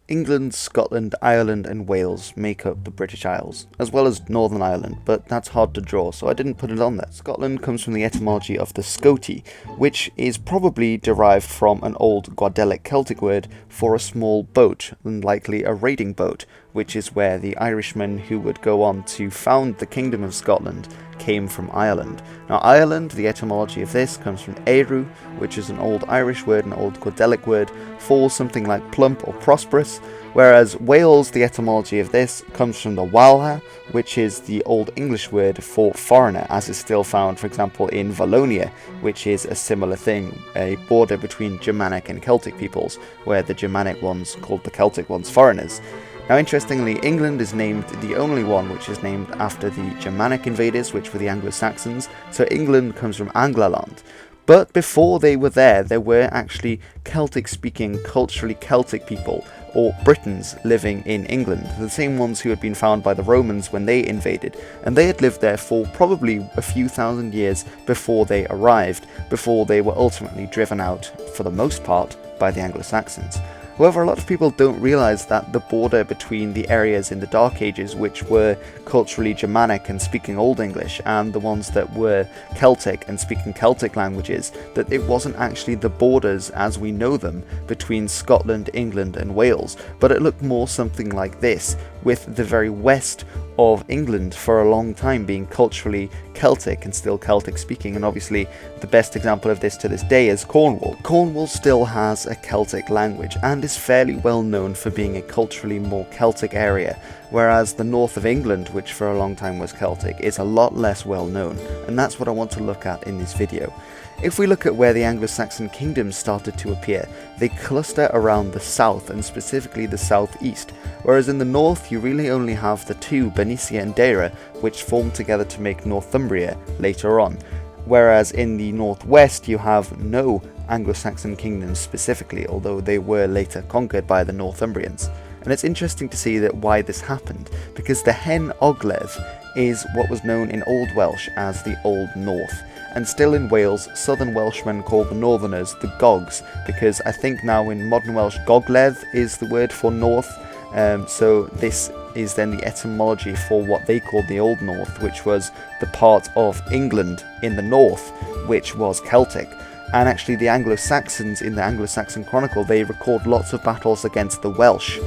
England, Scotland, Ireland and Wales make up the British Isles, as well as Northern Ireland, but that's hard to draw, so I didn't put it on there. Scotland comes from the etymology of the Scoti, which is probably derived from an old Goidelic Celtic word for a small boat, and likely a raiding boat, which is where the Irishmen who would go on to found the Kingdom of Scotland came from Ireland. Now Ireland, the etymology of this comes from Eru, which is an old Irish word, an old Goidelic word for something like plump or prosperous, whereas Wales, the etymology of this comes from the Walha, which is the old English word for foreigner, as is still found, for example, in Wallonia, which is a similar thing, a border between Germanic and Celtic peoples, where the Germanic ones called the Celtic ones foreigners. Now interestingly, England is named the only one which is named after the Germanic invaders, which were the Anglo-Saxons, so England comes from Anglaland. But before they were there were actually Celtic-speaking, culturally Celtic people, or Britons, living in England, the same ones who had been found by the Romans when they invaded, and they had lived there for probably a few thousand years before they arrived, before they were ultimately driven out, for the most part, by the Anglo-Saxons. However, a lot of people don't realise that the border between the areas in the Dark Ages which were culturally Germanic and speaking Old English, and the ones that were Celtic and speaking Celtic languages, that it wasn't actually the borders as we know them between Scotland, England and Wales, but it looked more something like this, with the very west of England for a long time being culturally Celtic and still Celtic speaking, and obviously the best example of this to this day is Cornwall. Cornwall still has a Celtic language and is fairly well known for being a culturally more Celtic area, whereas the north of England, which for a long time was Celtic, is a lot less well known, and that's what I want to look at in this video. If we look at where the Anglo-Saxon kingdoms started to appear, they cluster around the south, and specifically the southeast, whereas in the north you really only have the two, Bernicia and Deira, which formed together to make Northumbria later on, whereas in the northwest you have no Anglo-Saxon kingdoms specifically, although they were later conquered by the Northumbrians. And it's interesting to see that why this happened, because the Hen Ogledd is what was known in Old Welsh as the Old North, and still in Wales, southern Welshmen call the northerners the Gogs, because I think now in modern Welsh Gogledd is the word for north, so this is then the etymology for what they called the Old North, which was the part of England in the north, which was Celtic. And actually the Anglo-Saxons, in the Anglo-Saxon Chronicle, they record lots of battles against the Welsh,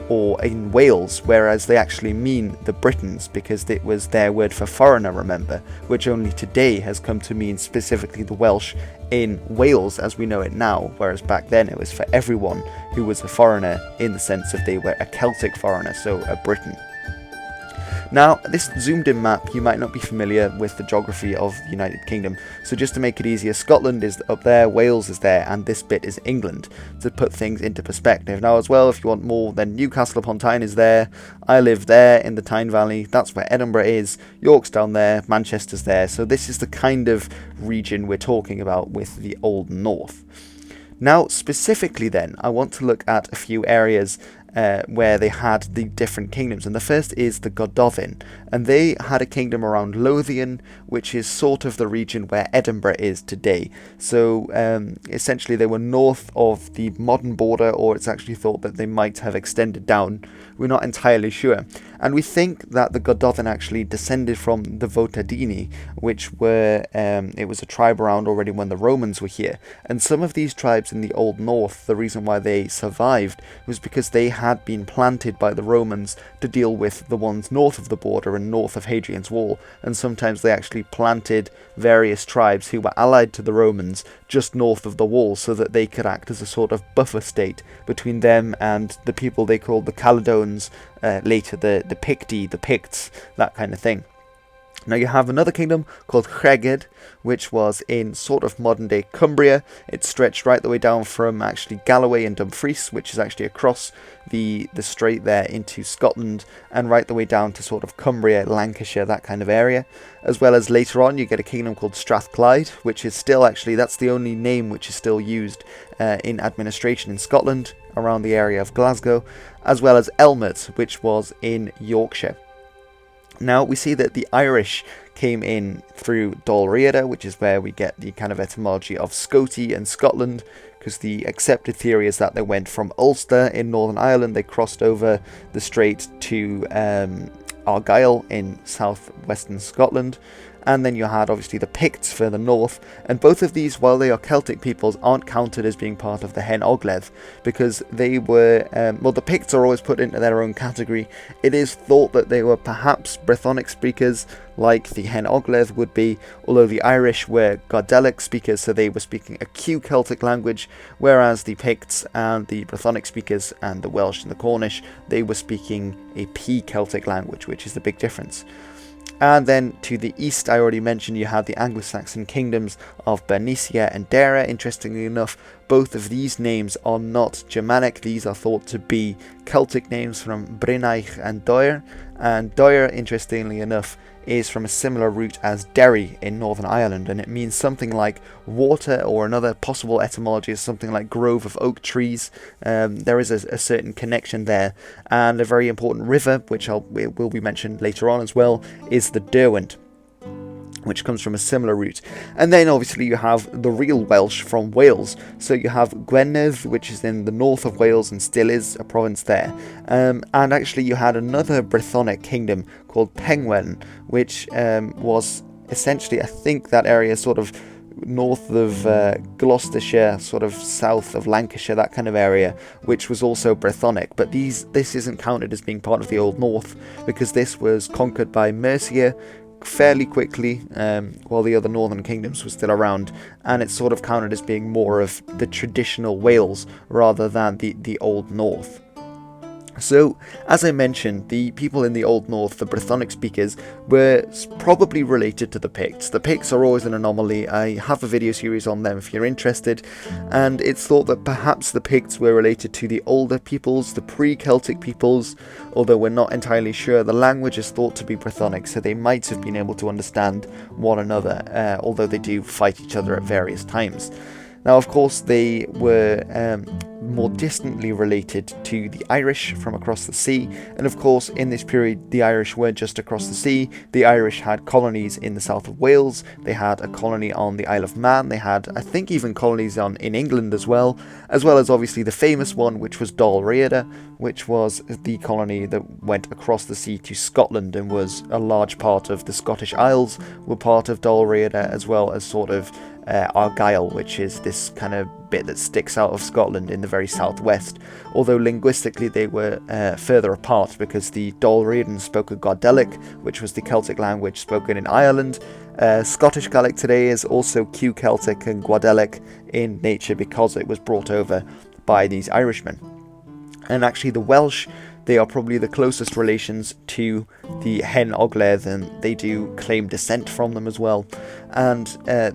or in Wales, whereas they actually mean the Britons, because it was their word for foreigner, remember, which only today has come to mean specifically the Welsh in Wales as we know it now, whereas back then it was for everyone who was a foreigner in the sense of they were a Celtic foreigner, so a Briton. Now, this zoomed in map, you might not be familiar with the geography of the United Kingdom, so just to make it easier, Scotland is up there, Wales is there, and this bit is England, to put things into perspective. Now as well, if you want more, then Newcastle upon Tyne is there, I live there in the Tyne Valley, that's where Edinburgh is, York's down there, Manchester's there, so this is the kind of region we're talking about with the Old North. Now specifically then, I want to look at a few areas where they had the different kingdoms, and the first is the Gododdin, and they had a kingdom around Lothian, which is sort of the region where Edinburgh is today. So essentially they were north of the modern border, or it's actually thought that they might have extended down, we're not entirely sure. And we think that the Gododdin actually descended from the Votadini, which were, it was a tribe around already when the Romans were here. And some of these tribes in the Old North, the reason why they survived was because they had been planted by the Romans to deal with the ones north of the border and north of Hadrian's Wall. And sometimes they actually planted various tribes who were allied to the Romans just north of the wall, so that they could act as a sort of buffer state between them and the people they called the Caledones, later the Picti, the Picts, that kind of thing. Now you have another kingdom called Rheged, which was in sort of modern day Cumbria. It stretched right the way down from actually Galloway and Dumfries, which is actually across the strait there into Scotland, and right the way down to sort of Cumbria, Lancashire, that kind of area. As well as later on you get a kingdom called Strathclyde, which is still actually, that's the only name which is still used in administration in Scotland, around the area of Glasgow, as well as Elmet, which was in Yorkshire. Now we see that the Irish came in through Dol Riada, which is where we get the kind of etymology of Scoti and Scotland, because the accepted theory is that they went from Ulster in Northern Ireland, they crossed over the strait to Argyll in southwestern Scotland, and then you had obviously the Picts further north, and both of these, while they are Celtic peoples, aren't counted as being part of the Hen Ogledd, because they were, well, the Picts are always put into their own category. It is thought that they were perhaps Brythonic speakers, like the Hen Ogledd would be, although the Irish were Gododdin speakers, so they were speaking a Q Celtic language, whereas the Picts and the Brythonic speakers and the Welsh and the Cornish, they were speaking a P Celtic language, which is the big difference. And then to the east, I already mentioned, you had the Anglo-Saxon kingdoms of Bernicia and Dara. Interestingly enough, both of these names are not Germanic. These are thought to be Celtic names from Brynaich and Doir. And Doir, interestingly enough, is from a similar root as Derry in Northern Ireland, and it means something like water, or another possible etymology is something like grove of oak trees. There is a certain connection there, and a very important river, which will be mentioned later on as well, is the Derwent, which comes from a similar root. And then obviously you have the real Welsh from Wales. So you have Gwynedd, which is in the north of Wales and still is a province there. And actually you had another Brythonic kingdom called Penwen, which was essentially, I think, that area sort of north of Gloucestershire, sort of south of Lancashire, that kind of area, which was also Brythonic. But this isn't counted as being part of the Old North, because this was conquered by Mercia fairly quickly, while the other northern kingdoms were still around, and it's sort of counted as being more of the traditional Wales rather than the Old North. So, as I mentioned, the people in the Old North, the Brythonic speakers, were probably related to the Picts. The Picts are always an anomaly. I have a video series on them if you're interested, and it's thought that perhaps the Picts were related to the older peoples, the pre-Celtic peoples, although we're not entirely sure. The language is thought to be Brythonic, so they might have been able to understand one another, although they do fight each other at various times. Now, of course, they were more distantly related to the Irish from across the sea, and of course, in this period, the Irish weren't just across the sea. The Irish had colonies in the south of Wales, they had a colony on the Isle of Man, they had, I think, even colonies in England as well as obviously the famous one, which was Rheged, which was the colony that went across the sea to Scotland and was a large part of the Scottish Isles, were part of Rheged, as well as sort of Argyll, which is this kind of bit that sticks out of Scotland in the very southwest, although linguistically they were further apart, because the Dalriadans spoke a Gaelic, which was the Celtic language spoken in Ireland. Scottish Gaelic today is also Q Celtic and Gaelic in nature, because it was brought over by these Irishmen. And actually the Welsh, they are probably the closest relations to the Hen Ogledd, and they do claim descent from them as well. And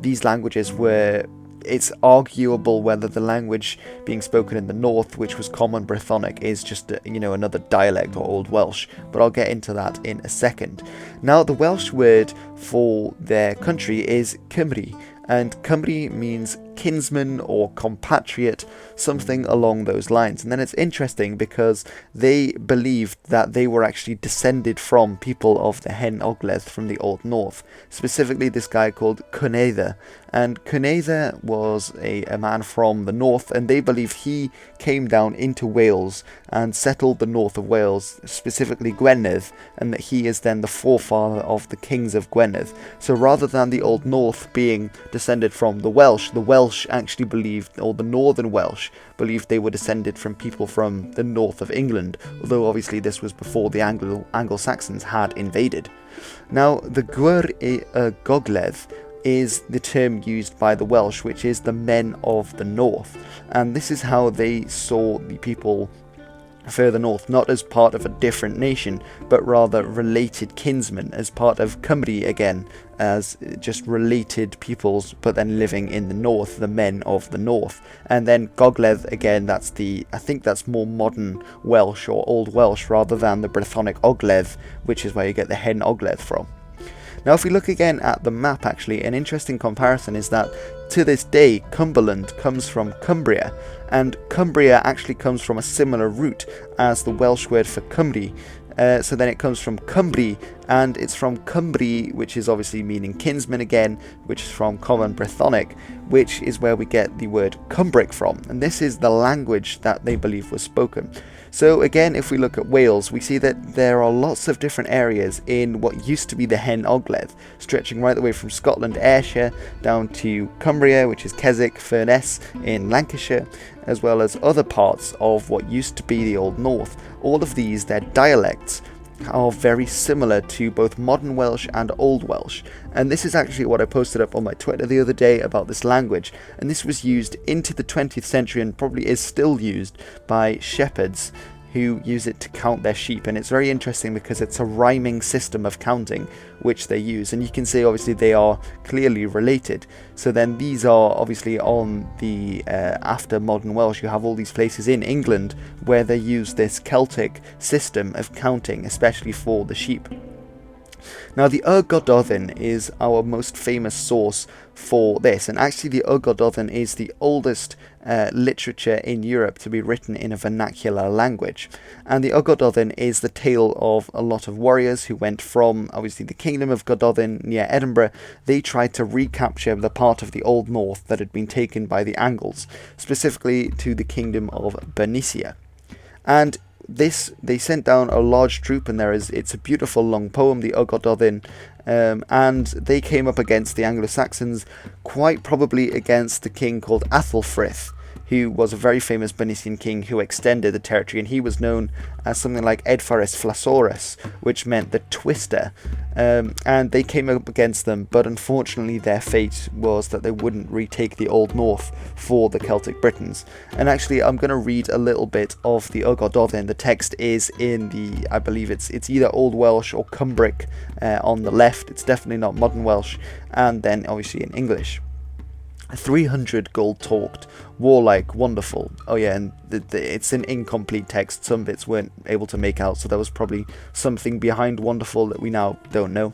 these languages were, it's arguable whether the language being spoken in the north, which was Common Brythonic, is just another dialect or Old Welsh, but I'll get into that in a second. Now, the Welsh word for their country is Cymru, and Cymru means kinsman or compatriot, something along those lines. And then it's interesting because they believed that they were actually descended from people of the Hen Ogledd from the Old North, specifically this guy called Cynedda. And Cynedda was a man from the north, and they believe he came down into Wales and settled the north of Wales, specifically Gwynedd, and that he is then the forefather of the kings of Gwynedd. So rather than the Old North being descended from the Welsh actually believed, or the Northern Welsh believed, they were descended from people from the north of England, although obviously this was before the Anglo-Saxons had invaded. Now, the Gwr Gogledd is the term used by the Welsh, which is the men of the north, and this is how they saw the people further north, not as part of a different nation, but rather related kinsmen, as part of Cymru again, as just related peoples, but then living in the north, the men of the north. And then Gogledd, again, I think that's more modern Welsh or Old Welsh rather than the Brythonic Ogledd, which is where you get the Hen Ogledd from. Now, if we look again at the map, actually, an interesting comparison is that to this day, Cumberland comes from Cumbria, and Cumbria actually comes from a similar root as the Welsh word for Cymru. So then it comes from Cymru, and it's from Cumbri, which is obviously meaning kinsman again, which is from Common Brythonic, which is where we get the word Cumbric from, and this is the language that they believe was spoken. So again, if we look at Wales, we see that there are lots of different areas in what used to be the Hen Ogledd, stretching right the way from Scotland, Ayrshire, down to Cumbria, which is Keswick, Furness in Lancashire, as well as other parts of what used to be the Old North. All of these, their dialects, are very similar to both modern Welsh and Old Welsh, and this is actually what I posted up on my Twitter the other day about this language, and this was used into the 20th century and probably is still used by shepherds who use it to count their sheep. And it's very interesting because it's a rhyming system of counting which they use, and you can see obviously they are clearly related. So then these are obviously on the after modern Welsh, you have all these places in England where they use this Celtic system of counting, especially for the sheep. Now the Gododdin is our most famous source for this, and actually the Gododdin is the oldest literature in Europe to be written in a vernacular language. And the Gododdin is the tale of a lot of warriors who went from obviously the kingdom of Gododdin near Edinburgh. They tried to recapture the part of the Old North that had been taken by the Angles, specifically to the kingdom of Bernicia. And they sent down a large troop, and it's a beautiful long poem, the Gododdin, and they came up against the Anglo-Saxons, quite probably against the king called Athelfrith, who was a very famous Bernician king who extended the territory, and he was known as something like Edfarus Flassaurus, which meant the twister. And they came up against them, but unfortunately their fate was that they wouldn't retake the Old North for the Celtic Britons. And actually I'm going to read a little bit of the Gododdin. The text is in the, I believe it's either Old Welsh or Cumbric on the left. It's definitely not modern Welsh, and then obviously in English. 300 gold talked, warlike, wonderful. Oh yeah, and it's an incomplete text. Some bits weren't able to make out, so there was probably something behind wonderful that we now don't know.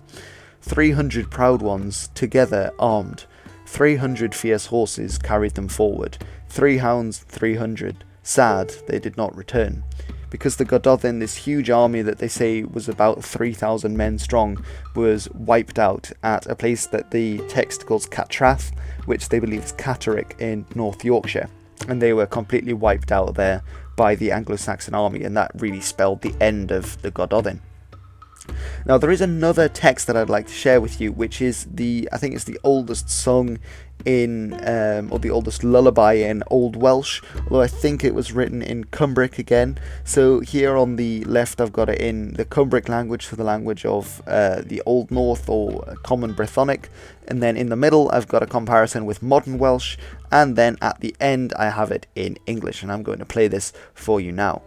300 proud ones, together armed. 300 fierce horses carried them forward. 3 hounds, 300. Sad, they did not return. Because the Gododdin, this huge army that they say was about 3,000 men strong, was wiped out at a place that the text calls Catrath, which they believe is Catterick in North Yorkshire. And they were completely wiped out there by the Anglo-Saxon army, and that really spelled the end of the Gododdin. Now there is another text that I'd like to share with you, which is I think it's the oldest song in, or the oldest lullaby in Old Welsh, although I think it was written in Cumbric again. So here on the left I've got it in the Cumbric language, so the language of the Old North or Common Brythonic, and then in the middle I've got a comparison with modern Welsh, and then at the end I have it in English, and I'm going to play this for you now.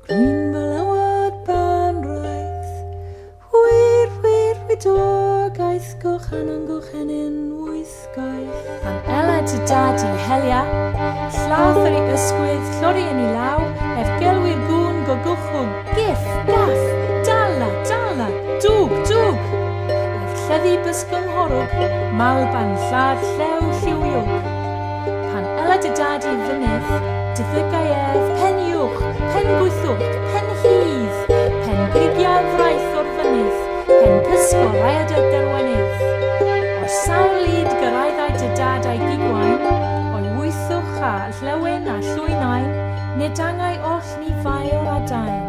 Green balawad banraith, wir we dogaeth gochen in wythgaeth. Pan ela dy dadi helia, llath ar ei ysgwydd, llori yn ei law, ef gelwyr gwn gogwchwg, gif, gaff, dala, dwg. Ef llyddi bysgynghorwg, mal ban llad llew lliwiwg. Pan ela dy dadi fynydd, dyddigaiedd pen uwch, pen gwythwch, pen hydd, pen grigiau fraith o'r fynydd, pen pysgol rhaid y derwenydd. O'r sawl lyd gyrraeddau dy dadau gigwain, o'i wythwch a llewen a llwynain, nid angau oll ni fael a dain.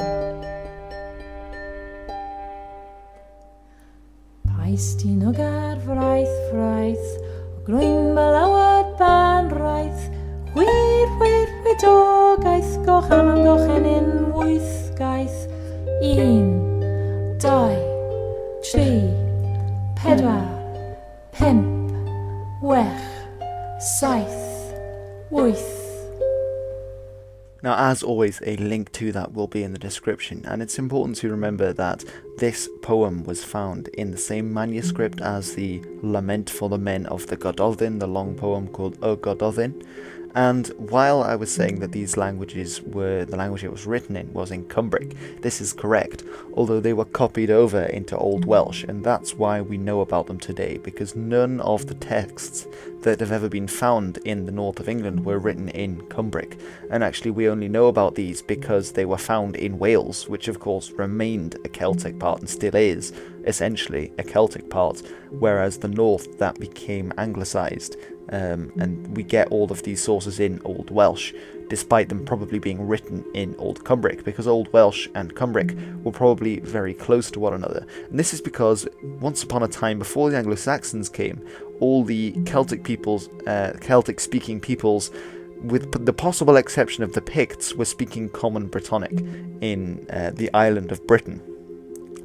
Pais dyn o gar fraith, o grwyn balawad ban raith, wir dogaeth gochen in wythgaeth. 1, 2, 3, 4, 5, 6, 7, 8. Now, as always, a link to that will be in the description, and it's important to remember that this poem was found in the same manuscript as the Lament for the Men of the Gododdin, the long poem called Gododdin, And while I was saying that these languages were the language it was written in was in Cumbric, this is correct, although they were copied over into Old Welsh, and that's why we know about them today, because none of the texts that have ever been found in the north of England were written in Cumbric. And actually we only know about these because they were found in Wales, which of course remained a Celtic part and still is essentially a Celtic part, whereas the north, that became anglicised. And we get all of these sources in Old Welsh, despite them probably being written in Old Cumbric, because Old Welsh and Cumbric were probably very close to one another. And this is because once upon a time, before the Anglo-Saxons came, all the Celtic peoples, Celtic-speaking peoples, with the possible exception of the Picts, were speaking Common Brittonic in the island of Britain.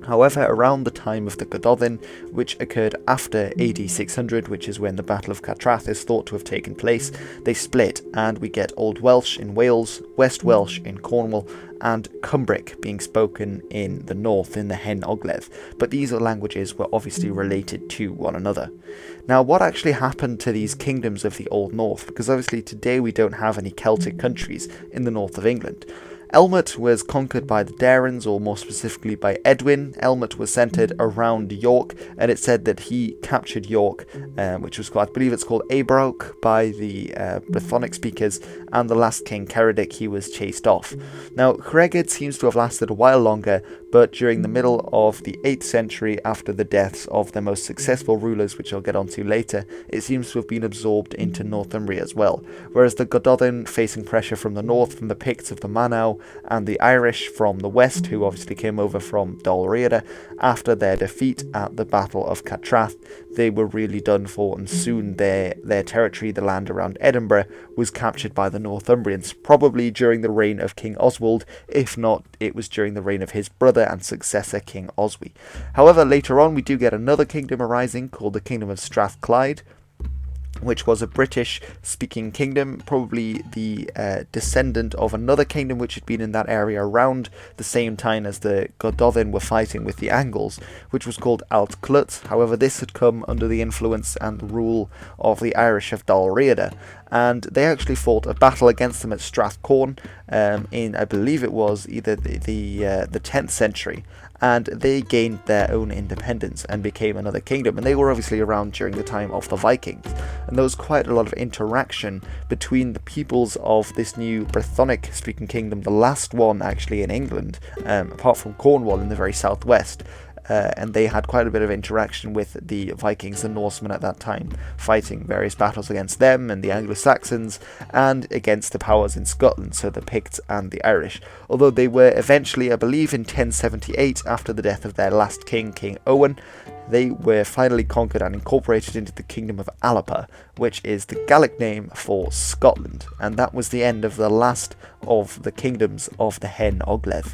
However, around the time of the Gododdin, which occurred after AD 600, which is when the Battle of Catrath is thought to have taken place, they split, and we get Old Welsh in Wales, West Welsh in Cornwall, and Cumbric being spoken in the north in the Hen Ogledd. But these languages were obviously related to one another. Now, what actually happened to these kingdoms of the Old North? Because obviously today we don't have any Celtic countries in the north of England. Elmet was conquered by the Darans, or more specifically by Edwin. Elmet was centred around York, and it's said that he captured York, which was called, I believe it's called Aberowk by the Brythonic speakers, and the last king, Ceredic, he was chased off. Now, Rheged seems to have lasted a while longer, but during the middle of the 8th century, after the deaths of the most successful rulers, which I'll get onto later, it seems to have been absorbed into Northumbria as well, whereas the Gododdin, facing pressure from the north, from the Picts of the Manau, and the Irish from the west, who obviously came over from Dal Rheged after their defeat at the Battle of Catrath, they were really done for, and soon their territory, the land around Edinburgh, was captured by the Northumbrians, probably during the reign of King Oswald. If not, it was during the reign of his brother and successor, King Oswy. However, later on we do get another kingdom arising called the Kingdom of Strathclyde, which was a British-speaking kingdom, probably the descendant of another kingdom which had been in that area around the same time as the Gododdin were fighting with the Angles, which was called Alt Clut. However, this had come under the influence and the rule of the Irish of Dal Rheged, and they actually fought a battle against them at Strathcorn in, I believe it was either the 10th century, and they gained their own independence and became another kingdom. And they were obviously around during the time of the Vikings, and there was quite a lot of interaction between the peoples of this new Brythonic speaking kingdom, the last one actually in England, apart from Cornwall in the very southwest. And they had quite a bit of interaction with the Vikings and Norsemen at that time, fighting various battles against them and the Anglo-Saxons, and against the powers in Scotland, so the Picts and the Irish. Although they were eventually, I believe in 1078, after the death of their last king, King Owen, they were finally conquered and incorporated into the Kingdom of Alapa, which is the Gaelic name for Scotland. And that was the end of the last of the kingdoms of the Hen Ogledd.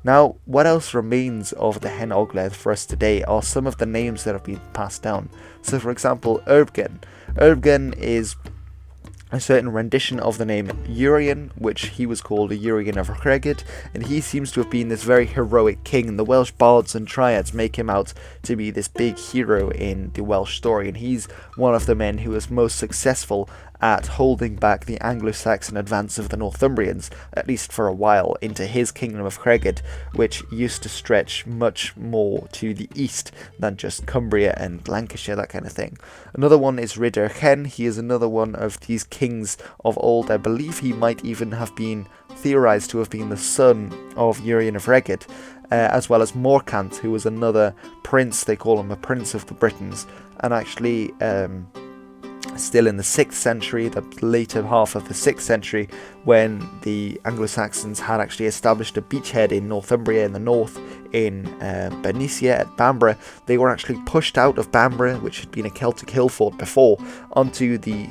Now, what else remains of the Hen Ogledd for us today are some of the names that have been passed down. So, for example, Erbgen. Erbgen is a certain rendition of the name Urien, which he was called a Urien of Rheged, and he seems to have been this very heroic king, and the Welsh bards and triads make him out to be this big hero in the Welsh story, and he's one of the men who was most successful at holding back the Anglo-Saxon advance of the Northumbrians, at least for a while, into his kingdom of Rheged, which used to stretch much more to the east than just Cumbria and Lancashire, that kind of thing. Another one is Rheged. He is another one of these kings of old. I believe he might even have been theorised to have been the son of Urien of Rheged, as well as Morcant, who was another prince. They call him a prince of the Britons, and actually still in the 6th century, the later half of the 6th century, when the Anglo-Saxons had actually established a beachhead in Northumbria in the north, in Bernicia at Bamborough, they were actually pushed out of Bamborough, which had been a Celtic hill fort before, onto the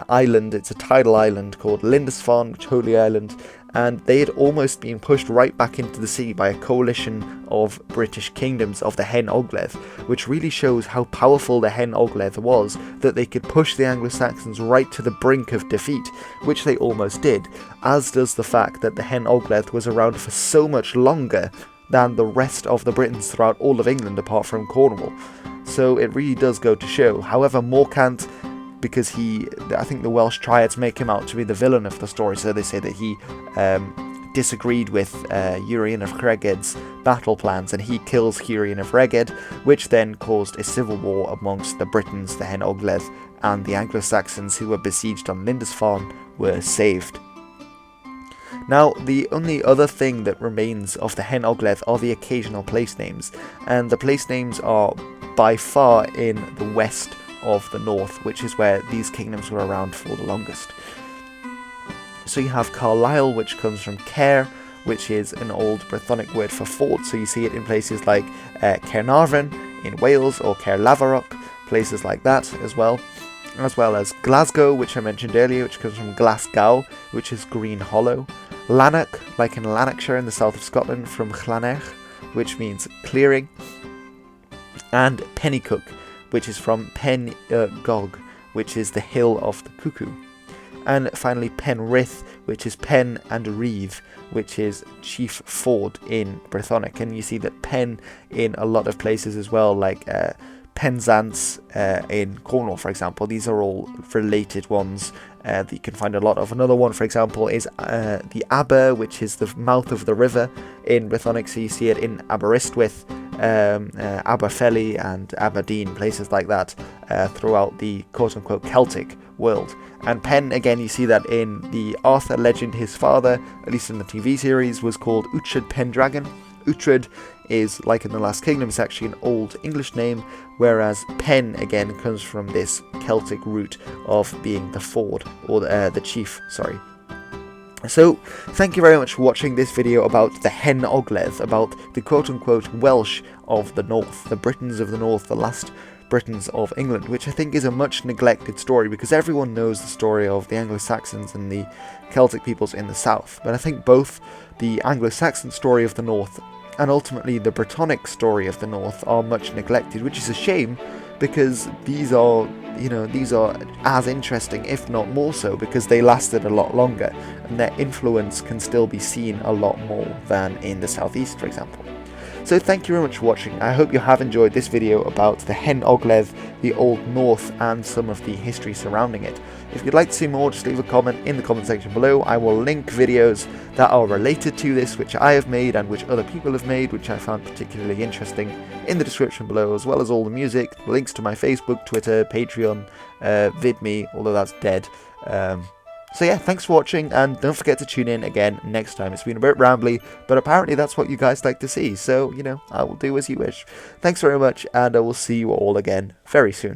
island. It's a tidal island called Lindisfarne, which Holy Island, and they had almost been pushed right back into the sea by a coalition of British kingdoms of the Hen Ogledd, which really shows how powerful the Hen Ogledd was, that they could push the Anglo-Saxons right to the brink of defeat, which they almost did, as does the fact that the Hen Ogledd was around for so much longer than the rest of the Britons throughout all of England apart from Cornwall. So it really does go to show. However, Morcant because I think the Welsh triads make him out to be the villain of the story, so they say that he disagreed with Urien of Rheged's battle plans, and he kills Urien of Rheged, which then caused a civil war amongst the Britons, the Hen Ogledd, and the Anglo-Saxons who were besieged on Lindisfarne were saved. Now, the only other thing that remains of the Hen Ogledd are the occasional place names, and the place names are by far in the west of the north, which is where these kingdoms were around for the longest. So you have Carlisle, which comes from Caer, which is an old Brythonic word for fort, so you see it in places like Caernarfon in Wales, or Caerlaverock, places like that as well as Glasgow, which I mentioned earlier, which comes from Glasgow, which is Green Hollow. Lanark, like in Lanarkshire in the south of Scotland, from Llanech, which means clearing. And Pennycook, which is from Pen Gog, which is the hill of the cuckoo. And finally Penrith, which is Pen and Reeve, which is chief ford in Brythonic. And you see that Pen in a lot of places as well, like Penzance in Cornwall, for example. These are all related ones that you can find a lot of. Another one, for example, is the Aber, which is the mouth of the river in Brythonic. So you see it in Aberystwyth, Aberfelly and Aberdeen, places like that throughout the quote-unquote Celtic world. And Pen, again, you see that in the Arthur legend. His father, at least in the TV series, was called Uhtred Pendragon. Uhtred is, like in the Last Kingdom, it's actually an old English name, whereas Pen, again, comes from this Celtic root of being the ford, or the chief, sorry. So, thank you very much for watching this video about the Hen Ogledd, about the quote-unquote Welsh of the North, the Britons of the North, the last Britons of England, which I think is a much neglected story, because everyone knows the story of the Anglo-Saxons and the Celtic peoples in the south, but I think both the Anglo-Saxon story of the North and ultimately the Brittonic story of the North are much neglected, which is a shame, because these are as interesting, if not more so, because they lasted a lot longer and their influence can still be seen a lot more than in the southeast, for example. So thank you very much for watching. I hope you have enjoyed this video about the Hen Ogledd, the Old North, and some of the history surrounding it. If you'd like to see more, just leave a comment in the comment section below. I will link videos that are related to this, which I have made and which other people have made, which I found particularly interesting, in the description below, as well as all the music, links to my Facebook, Twitter, Patreon, VidMe, although that's dead. So yeah, thanks for watching, and don't forget to tune in again next time. It's been a bit rambly, but apparently that's what you guys like to see, so, I will do as you wish. Thanks very much, and I will see you all again very soon.